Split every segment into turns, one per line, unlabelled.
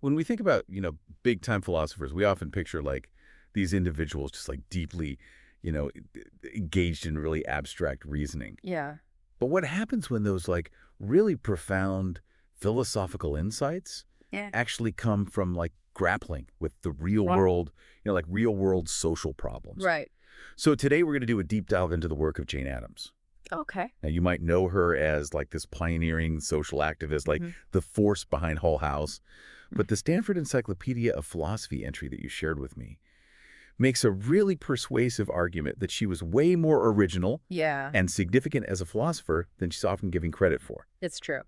when we think about, big time philosophers, we often picture like these individuals just like deeply, engaged in really abstract reasoning.
Yeah.
But what happens when those like really profound philosophical insights
Yeah.
actually come from like grappling with the real world, like real world social problems?
Right.
So today we're going to do a deep dive into the work of Jane Addams.
Okay.
Now, you might know her as like this pioneering social activist, like the force behind Hull House. But the Stanford Encyclopedia of Philosophy entry that you shared with me makes a really persuasive argument that she was way more original
Yeah,
and significant as a philosopher than she's often giving credit for.
it's true.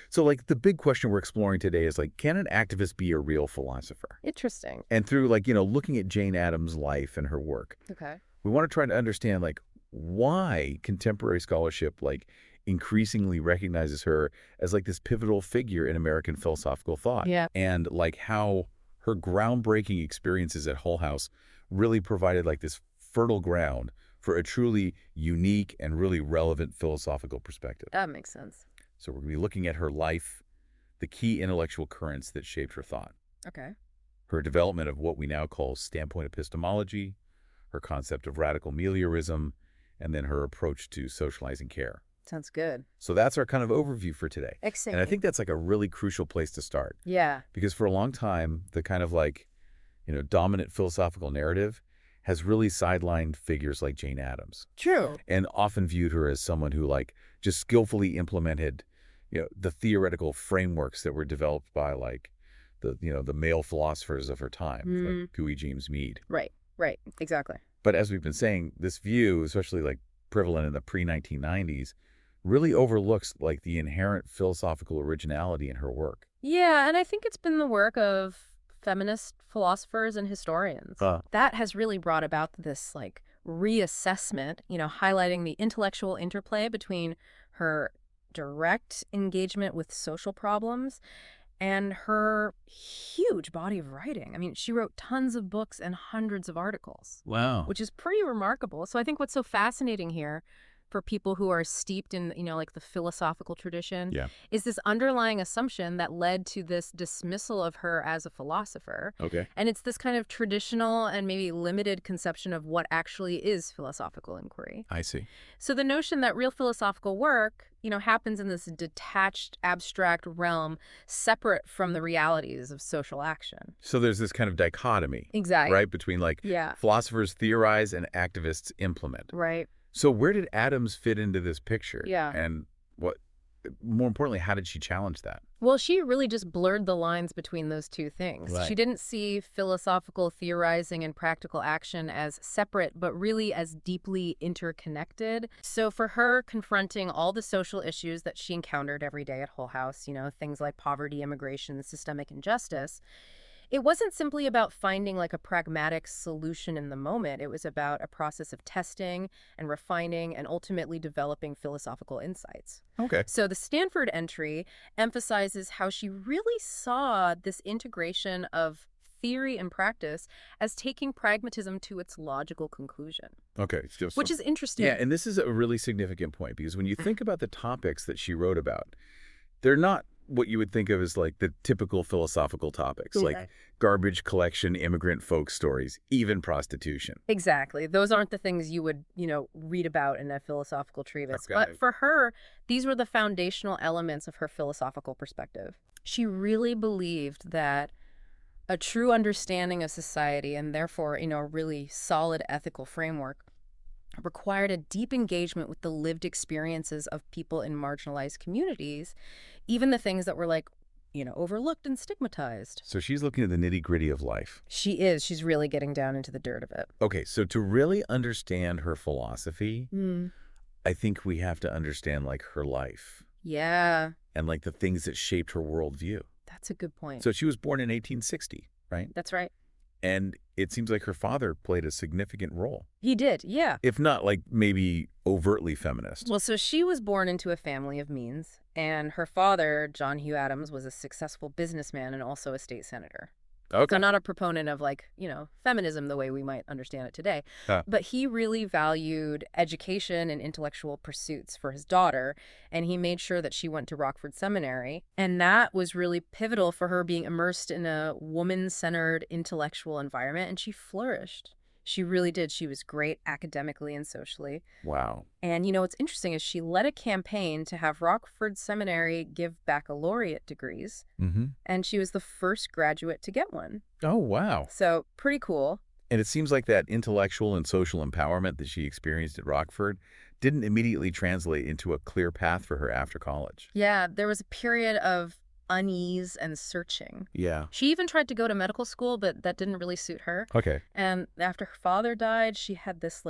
So like the big question we're exploring today is like, can an activist be a real philosopher?
Interesting.
And through like, looking at Jane Addams' life and her work,
Okay.
we want to try to understand like why contemporary scholarship like increasingly recognizes her as like this pivotal figure in American philosophical thought.
Yeah.
And like how her groundbreaking experiences at Hull House really provided like this fertile ground for a truly unique and really relevant philosophical perspective.
That makes sense.
So we're going to be looking at her life, the key intellectual currents that shaped her thought,
Okay.
her development of what we now call standpoint epistemology, her concept of radical meliorism, and then her approach to socializing care.
Sounds good.
So that's our kind of overview for today.
Exciting.
And I think that's like a really crucial place to start.
Yeah.
Because for a long time, the kind of like, dominant philosophical narrative has really sidelined figures like Jane Addams
True.
and often viewed her as someone who like just skillfully implemented, the theoretical frameworks that were developed by like the male philosophers of her time, like Huey James Mead.
Right. Right. Exactly.
But as we've been saying, this view, especially like prevalent in the pre-1990s, really overlooks like the inherent philosophical originality in her work.
Yeah, and I think it's been the work of feminist philosophers and historians. That has really brought about this like reassessment, highlighting the intellectual interplay between her direct engagement with social problems and her huge body of writing. I mean, she wrote tons of books and hundreds of articles.
Wow.
Which is pretty remarkable. So I think what's so fascinating here for people who are steeped in, like the philosophical tradition is this underlying assumption that led to this dismissal of her as a philosopher.
Okay.
And it's this kind of traditional and maybe limited conception of what actually is philosophical inquiry.
I see.
So the notion that real philosophical work, happens in this detached, abstract realm separate from the realities of social action.
So there's this kind of dichotomy.
Exactly.
Right? Between like philosophers theorize and activists implement.
Right.
So where did Addams fit into this picture?
Yeah.
And more importantly, how did she challenge that?
Well, she really just blurred the lines between those two things.
Right.
She didn't see philosophical theorizing and practical action as separate, but really as deeply interconnected. So for her, confronting all the social issues that she encountered every day at Hull House, things like poverty, immigration, systemic injustice, it wasn't simply about finding like a pragmatic solution in the moment. It was about a process of testing and refining and ultimately developing philosophical insights.
Okay.
So the Stanford entry emphasizes how she really saw this integration of theory and practice as taking pragmatism to its logical conclusion.
Okay.
Which is interesting.
Yeah, and this is a really significant point because when you think about the topics that she wrote about, they're not what you would think of as like the typical philosophical topics, like garbage collection, immigrant folk stories, even prostitution.
Exactly. Those aren't the things you would, read about in a philosophical treatise.
Okay.
But for her, these were the foundational elements of her philosophical perspective. She really believed that a true understanding of society and therefore, a really solid ethical framework required a deep engagement with the lived experiences of people in marginalized communities, even the things that were like, overlooked and stigmatized.
So she's looking at the nitty-gritty of life.
She is. She's really getting down into the dirt of it.
Okay, so to really understand her philosophy, I think we have to understand like her life.
Yeah.
And like the things that shaped her worldview.
That's a good point.
So she was born in 1860, right?
That's right.
And it seems like her father played a significant role.
He did, yeah.
If not like maybe overtly feminist.
Well, so she was born into a family of means, and her father, John Hugh Addams, was a successful businessman and also a state senator.
Okay.
So not a proponent of feminism the way we might understand it today. But he really valued education and intellectual pursuits for his daughter, and he made sure that she went to Rockford Seminary. And that was really pivotal for her being immersed in a woman-centered intellectual environment, and she flourished. She really did. She was great academically and socially.
Wow.
And what's interesting is she led a campaign to have Rockford Seminary give baccalaureate degrees, and she was the first graduate to get one.
Oh, wow.
So pretty cool.
And it seems like that intellectual and social empowerment that she experienced at Rockford didn't immediately translate into a clear path for her after college.
Yeah, there was a period of unease and searching.
Yeah.
She even tried to go to medical school, but that didn't really suit her.
Okay.
And after her father died, she had this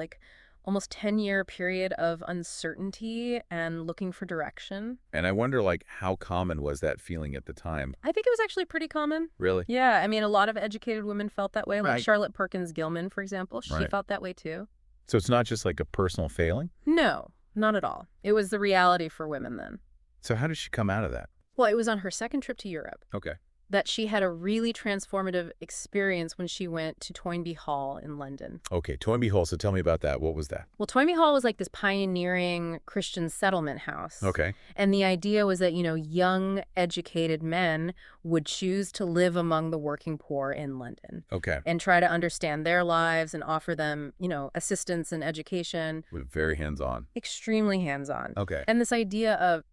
almost 10-year period of uncertainty and looking for direction.
And I wonder, how common was that feeling at the time?
I think it was actually pretty common.
Really?
Yeah, I mean, a lot of educated women felt that way. Like
Right.
Charlotte Perkins Gilman, for example, she
Right.
felt that way too.
So it's not just like a personal failing?
No, not at all. It was the reality for women then.
So how did she come out of that?
Well, it was on her second trip to Europe
Okay.
that she had a really transformative experience when she went to Toynbee Hall in London.
Okay, Toynbee Hall. So tell me about that. What was that?
Well, Toynbee Hall was like this pioneering Christian settlement house.
Okay.
And the idea was that, young, educated men would choose to live among the working poor in London
Okay.
and try to understand their lives and offer them, assistance and education.
Very hands-on.
Extremely hands-on.
Okay.
And this idea of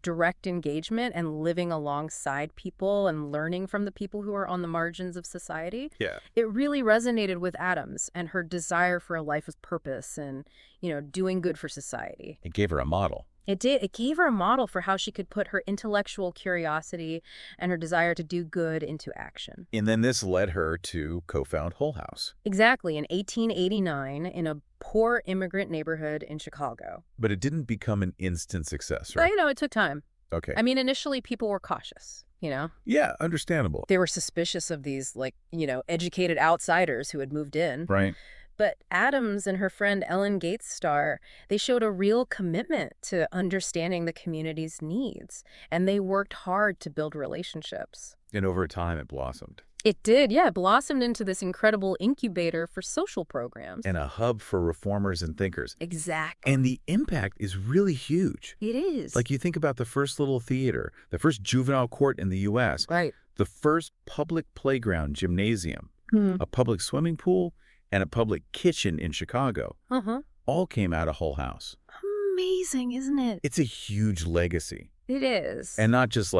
direct engagement and living alongside people and learning from the people who are on the margins of society.
Yeah.
It really resonated with Addams and her desire for a life with purpose and, doing good for society.
It gave her a model.
It did. It gave her a model for how she could put her intellectual curiosity and her desire to do good into action.
And then this led her to co-found Hull House.
Exactly. In 1889, in a poor immigrant neighborhood in Chicago.
But it didn't become an instant success,
But,
right?
it took time.
Okay.
I mean, initially people were cautious,
Yeah, understandable.
They were suspicious of these, educated outsiders who had moved in.
Right.
But Addams and her friend Ellen Gates Starr, they showed a real commitment to understanding the community's needs. And they worked hard to build relationships.
And over time, it blossomed.
It did, yeah. It blossomed into this incredible incubator for social programs.
And a hub for reformers and thinkers.
Exactly.
And the impact is really huge.
It is.
Like you think about the first little theater, the first juvenile court in the U.S.,
Right.
the first public playground gymnasium, a public swimming pool, and a public kitchen in Chicago. All came out of Hull House.
Amazing, isn't it?
It's a huge legacy.
It is.
And not just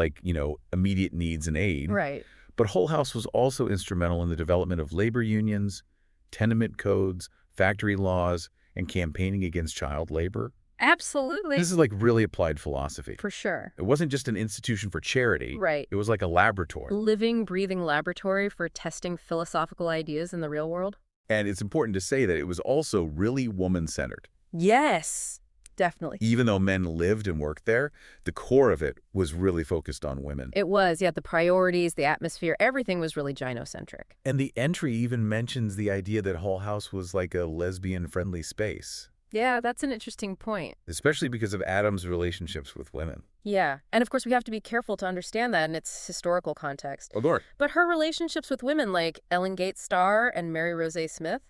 immediate needs and aid.
Right.
But Hull House was also instrumental in the development of labor unions, tenement codes, factory laws, and campaigning against child labor.
Absolutely.
This is really applied philosophy.
For sure.
It wasn't just an institution for charity.
Right.
It was like a laboratory.
Living, breathing laboratory for testing philosophical ideas in the real world.
And it's important to say that it was also really woman-centered.
Yes, definitely.
Even though men lived and worked there, the core of it was really focused on women.
It was, yeah, the priorities, the atmosphere, everything was really gynocentric.
And the entry even mentions the idea that Hull House was like a lesbian-friendly space.
Yeah, that's an interesting point.
Especially because of Addams' relationships with women.
Yeah, and of course we have to be careful to understand that in its historical context.
Of course.
But her relationships with women like Ellen Gates Starr and Mary Rose Smith,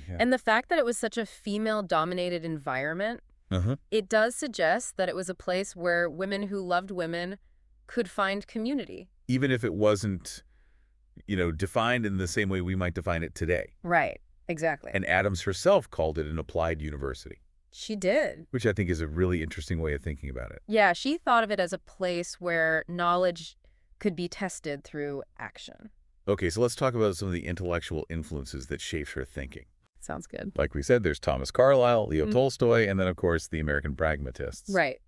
and the fact that it was such a female-dominated environment, it does suggest that it was a place where women who loved women could find community.
Even if it wasn't, defined in the same way we might define it today.
Right, exactly.
And Addams herself called it an applied university.
She did.
Which I think is a really interesting way of thinking about it.
Yeah, she thought of it as a place where knowledge could be tested through action.
Okay, so let's talk about some of the intellectual influences that shaped her thinking.
Sounds good.
Like we said, there's Thomas Carlyle, Leo Tolstoy, and then, of course, the American pragmatists.
Right.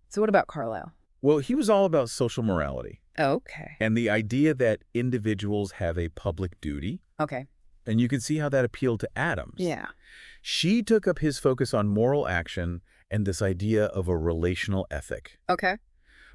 So what about Carlyle?
Well, he was all about social morality.
Okay.
And the idea that individuals have a public duty.
Okay.
And you can see how that appealed to Addams.
Yeah.
She took up his focus on moral action and this idea of a relational ethic.
Okay.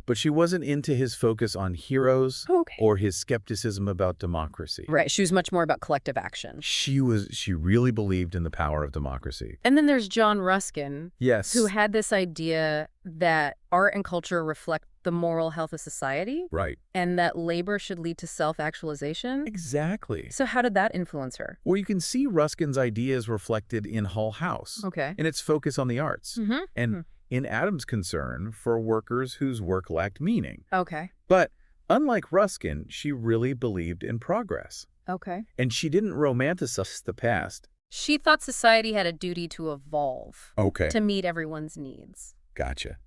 But she wasn't into his focus on heroes or his skepticism about democracy.
Right. She was much more about collective action.
She really believed in the power of democracy.
And then there's John Ruskin.
Yes.
Who had this idea that art and culture reflect the moral health of society
Right.
and that labor should lead to self-actualization.
Exactly.
So how did that influence her?
Well, you can see Ruskin's ideas reflected in Hull House
Okay.
and its focus on the arts, and in Addams' concern for workers whose work lacked meaning.
Okay.
But unlike Ruskin, she really believed in progress.
Okay.
And she didn't romanticize the past.
She thought society had a duty to evolve,
Okay.
to meet everyone's needs.
Gotcha.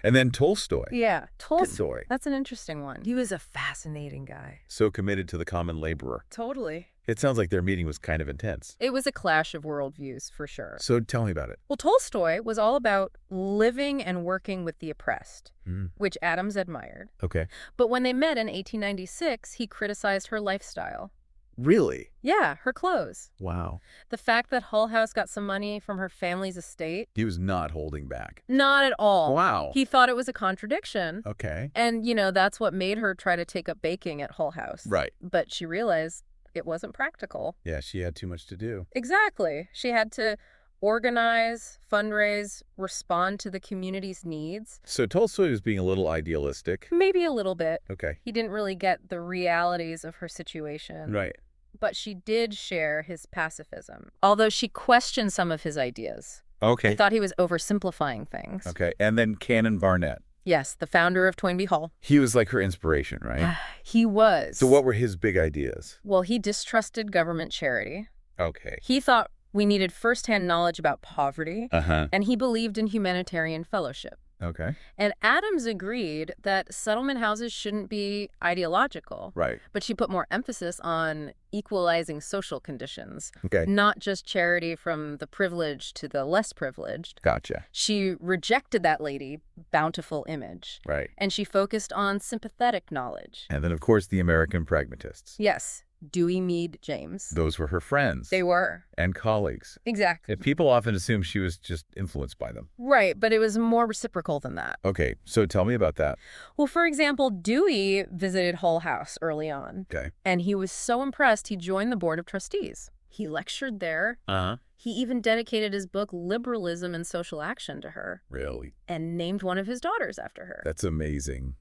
And then Tolstoy.
Yeah,
Tolstoy.
That's an interesting one. He was a fascinating guy.
So committed to the common laborer.
Totally.
It sounds like their meeting was kind of intense.
It was a clash of worldviews, for sure.
So tell me about it.
Well, Tolstoy was all about living and working with the oppressed, which Addams admired.
Okay.
But when they met in 1896, he criticized her lifestyle.
Really?
Yeah, her clothes.
Wow.
The fact that Hull House got some money from her family's estate.
He was not holding back.
Not at all.
Wow.
He thought it was a contradiction.
Okay.
And, that's what made her try to take up baking at Hull House.
Right.
But she realized it wasn't practical.
Yeah, she had too much to do.
Exactly. She had to organize, fundraise, respond to the community's needs.
So Tolstoy was being a little idealistic.
Maybe a little bit.
Okay.
He didn't really get the realities of her situation.
Right.
But she did share his pacifism, although she questioned some of his ideas.
Okay.
I thought he was oversimplifying things.
Okay. And then Canon Barnett.
Yes, the founder of Toynbee Hall.
He was like her inspiration, right?
He was.
So what were his big ideas?
Well, he distrusted government charity.
Okay.
He thought we needed firsthand knowledge about poverty,
Uh-huh.
and he believed in humanitarian fellowship.
Okay.
And Addams agreed that settlement houses shouldn't be ideological.
Right.
But she put more emphasis on equalizing social conditions,
Okay.
not just charity from the privileged to the less privileged.
Gotcha.
She rejected that lady bountiful image,
Right.
and she focused on sympathetic knowledge.
And then, of course, the American pragmatists.
Yes, Dewey, Mead, James.
Those were her friends.
They were.
And colleagues.
Exactly.
And people often assume she was just influenced by them.
Right, but it was more reciprocal than that.
Okay, so tell me about that.
Well, for example, Dewey visited Hull House early on.
Okay.
And he was so impressed, he joined the board of trustees. He lectured there.
Uh-huh.
He even dedicated his book, Liberalism and Social Action, to her.
Really?
And named one of his daughters after her.
That's amazing.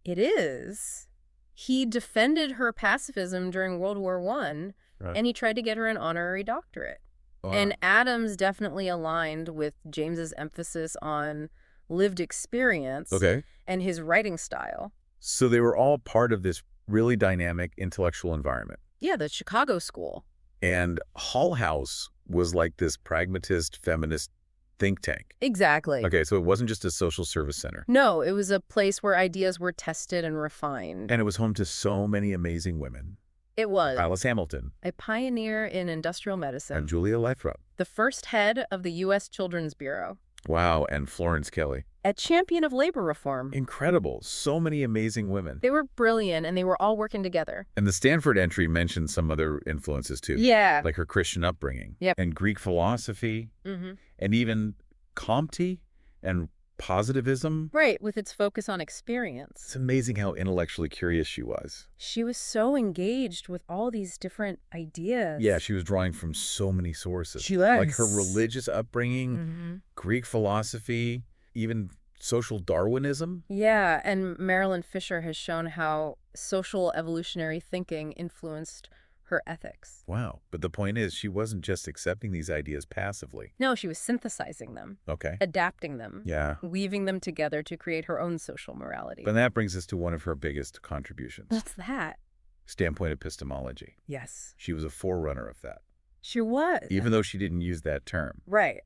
It is. He defended her pacifism during World War I,
Right.
and he tried to get her an honorary doctorate.
Wow.
And Addams definitely aligned with James's emphasis on lived experience
Okay.
and his writing style.
So they were all part of this really dynamic intellectual environment.
Yeah, the Chicago School.
And Hull House was like this pragmatist feminist think tank.
Exactly.
Okay, so it wasn't just a social service center.
No, it was a place where ideas were tested and refined.
And it was home to so many amazing women.
It was.
Alice Hamilton
A pioneer in industrial
and
medicine.
Julia Lathrop.
The first head of the U.S. Children's Bureau.
Wow, and Florence Kelley.
A champion of labor reform.
Incredible. So many amazing women.
They were brilliant, and they were all working together.
And the Stanford entry mentions some other influences too.
Yeah.
Like her Christian upbringing.
Yep.
And Greek philosophy.
Mm-hmm.
And even Comte and positivism.
Right, with its focus on
It's
experience.
amazing how intellectually curious she was.
She was so engaged with all these different ideas.
Yeah, she was drawing from so many sources.
She was.
Like her religious upbringing,
Mm-hmm.
Greek philosophy, even social Darwinism.
Yeah, and Marilyn Fisher has shown how social evolutionary thinking influenced her ethics.
Wow. But the point is, she wasn't just accepting these ideas passively.
No, she was synthesizing them,
Okay.
adapting them,
Yeah.
weaving them together to create her own social morality.
But that brings us to one of her biggest contributions.
What's that?
Standpoint epistemology.
Yes.
She was a forerunner of that,
She was.
even though she didn't use that term.
Right.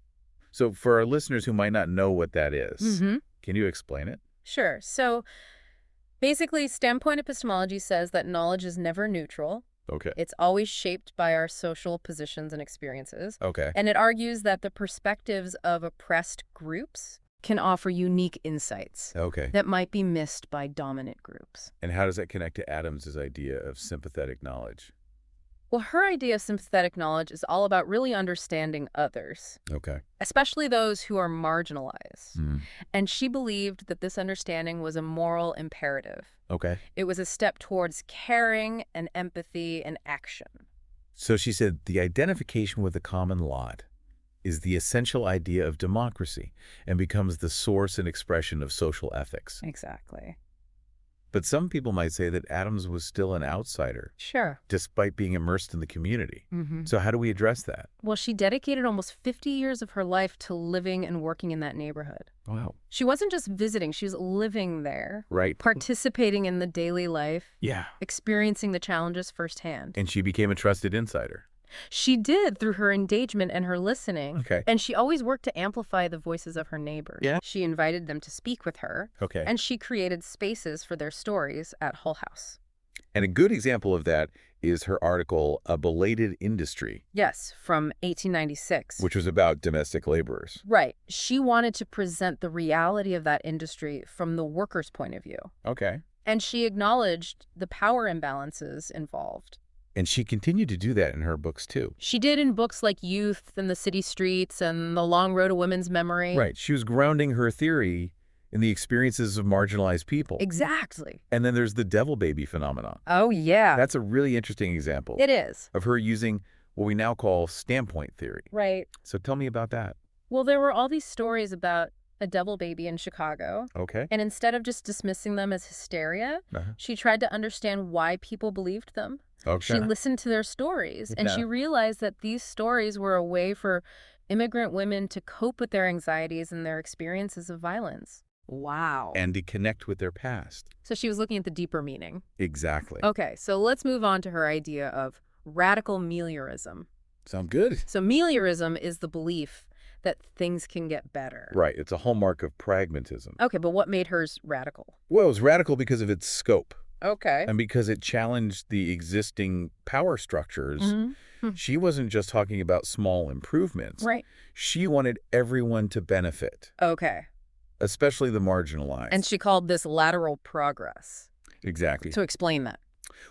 So for our listeners who might not know what that is,
Mm-hmm.
can you explain it?
Sure. So basically, standpoint epistemology says that knowledge is never neutral.
Okay.
It's always shaped by our social positions and experiences.
Okay.
And it argues that the perspectives of oppressed groups can offer unique insights
Okay.
that might be missed by dominant groups.
And how does that connect to Addams' idea of sympathetic knowledge?
Well, her idea of sympathetic knowledge is all about really understanding others,
Okay.
especially those who are marginalized.
Mm.
And she believed that this understanding was a moral imperative.
Okay.
It was a step towards caring and empathy and action.
So she said the identification with the common lot is the essential idea of democracy and becomes the source and expression of social ethics.
Exactly.
But some people might say that Addams was still an outsider,
Sure.
despite being immersed in the community.
Mm-hmm.
So how do we address that?
Well, she dedicated almost 50 years of her life to living and working in that neighborhood.
Wow.
She wasn't just visiting, she was living there,
Right.
participating in the daily life,
Yeah.
experiencing the challenges firsthand.
And she became a trusted insider.
She did through her engagement and her listening.
Okay.
And she always worked to amplify the voices of her neighbors.
Yeah.
She invited them to speak with her.
Okay.
And she created spaces for their stories at Hull House.
And a good example of that is her article, A Belated Industry,
Yes, from 1896.
which was about domestic laborers.
Right. She wanted to present the reality of that industry from the worker's point of view.
Okay.
And she acknowledged the power imbalances involved.
And she continued to do that in her books, too.
She did in books like Youth and the City Streets and The Long Road to Women's Memory.
Right. She was grounding her theory in the experiences of marginalized people.
Exactly.
And then there's the devil baby phenomenon.
Oh, yeah.
That's a really interesting example
It is.
of her using what we now call standpoint theory.
Right.
So tell me about that.
Well, there were all these stories about a devil baby in Chicago.
Okay.
And instead of just dismissing them as hysteria,
Uh-huh.
she tried to understand why people believed them.
Okay.
She listened to their stories, and she realized that these stories were a way for immigrant women to cope with their anxieties and their experiences of violence. Wow.
And to connect with their past.
So she was looking at the deeper meaning.
Exactly.
Okay, so let's move on to her idea of radical meliorism.
Sound good?
So meliorism is the belief that things can get better.
Right. It's a hallmark of pragmatism.
Okay, but what made hers radical?
Well, it was radical because of its scope
Okay.
and because it challenged the existing power structures.
Mm-hmm.
She wasn't just talking about small improvements.
Right.
She wanted everyone to benefit,
Okay.
especially the marginalized.
And she called this lateral progress.
Exactly.
So explain that.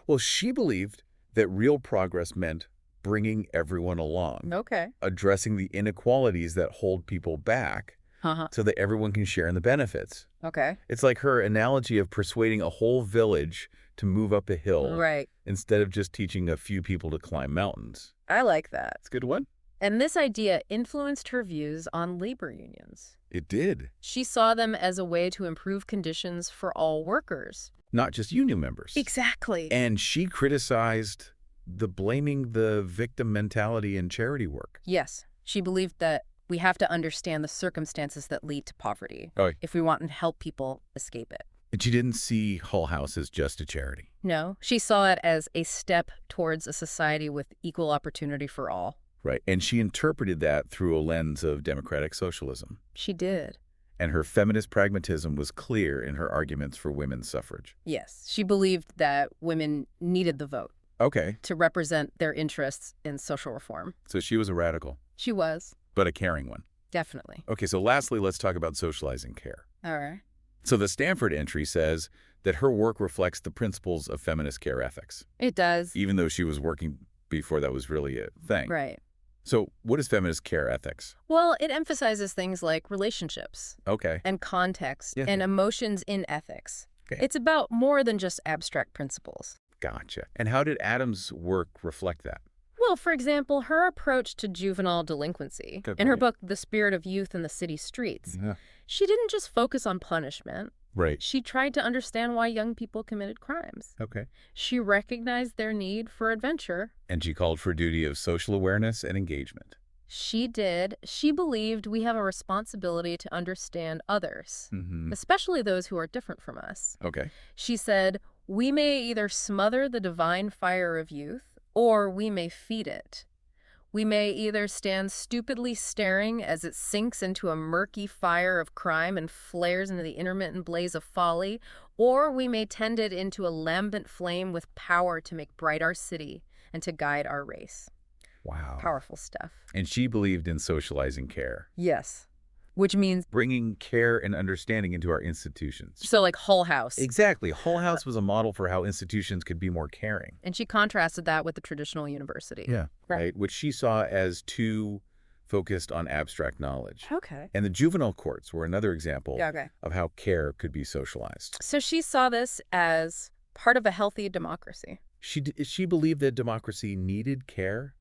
Well, she believed that real progress meant bringing everyone along,
Okay.
addressing the inequalities that hold people back
Uh-huh.
so that everyone can share in the benefits.
Okay.
It's like her analogy of persuading a whole village to move up a hill
Right.
instead of just teaching a few people to climb mountains.
I like that.
It's a good one.
And this idea influenced her views on labor unions.
It did.
She saw them as a way to improve conditions for all workers.
Not just union members.
Exactly.
And she criticized blaming the victim mentality in charity work.
Yes. She believed that we have to understand the circumstances that lead to poverty if we want to help people escape it.
And she didn't see Hull House as just a charity.
No, she saw it as a step towards a society with equal opportunity for all.
Right. And she interpreted that through a lens of democratic socialism.
She did.
And her feminist pragmatism was clear in her arguments for women's suffrage.
Yes. She believed that women needed the vote
Okay.
to represent their interests in social reform.
So she was a radical,
She was.
but a caring one.
Definitely.
Okay, so lastly, let's talk about socializing care.
All right.
So the Stanford entry says that her work reflects the principles of feminist care ethics,
It does.
even though she was working before that was really a thing.
Right.
So what is feminist care ethics?
Well, it emphasizes things like relationships
Okay.
and context
Yeah.
and emotions in ethics.
Okay.
It's about more than just abstract principles.
Gotcha. And how did Addams' work reflect that?
Well, for example, her approach to juvenile delinquency
Good
in her
point.
book, The Spirit of Youth in the City Streets,
Yeah.
she didn't just focus on punishment.
Right.
She tried to understand why young people committed crimes.
Okay.
She recognized their need for adventure.
And she called for a duty of social awareness and engagement.
She did. She believed we have a responsibility to understand others,
Mm-hmm.
especially those who are different from us.
Okay.
She said, we may either smother the divine fire of youth, or we may feed it. We may either stand stupidly staring as it sinks into a murky fire of crime and flares into the intermittent blaze of folly, or we may tend it into a lambent flame with power to make bright our city and to guide our race.
Wow.
Powerful stuff.
And she believed in socializing care,
Yes. Which means,
bringing care and understanding into our institutions.
so like Hull House.
Exactly. Hull House was a model for how institutions could be more caring.
And she contrasted that with the traditional university.
Yeah.
Right.
Right. Which she saw as too focused on abstract knowledge.
Okay.
And the juvenile courts were another example
Yeah, okay.
of how care could be socialized.
So she saw this as part of a healthy democracy.
She believed that democracy needed care.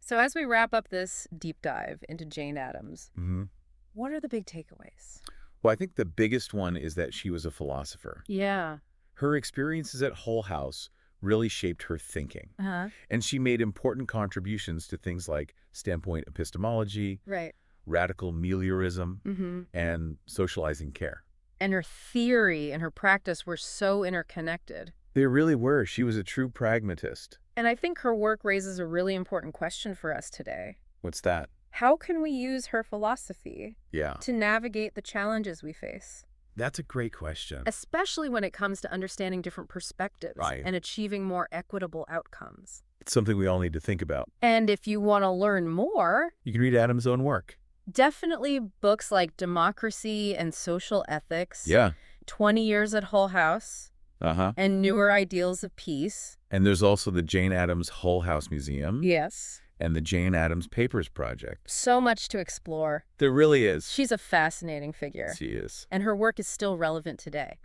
So as we wrap up this deep dive into Jane Addams,
Hmm.
what are the big takeaways?
Well, I think the biggest one is that she was a philosopher.
Yeah.
Her experiences at Hull House really shaped her thinking,
Uh-huh.
and she made important contributions to things like standpoint epistemology,
Right.
radical meliorism,
Mm-hmm.
and socializing care.
And her theory and her practice were so interconnected.
They really were. She was a true pragmatist.
And I think her work raises a really important question for us today.
What's that?
How can we use her philosophy
Yeah,
to navigate the challenges we face,
that's a great question.
especially when it comes to understanding different perspectives
Right.
and achieving more equitable outcomes?
It's something we all need to think about.
And if you want to learn more,
You can read Addams' own work.
definitely books like Democracy and Social Ethics,
Yeah.
20 Years at Hull House,
Uh-huh.
and Newer Ideals of Peace.
And there's also the Jane Addams Hull House Museum
Yes.
and the Jane Addams Papers Project.
So much to explore.
There really is.
She's a fascinating figure,
She is.
and her work is still relevant today.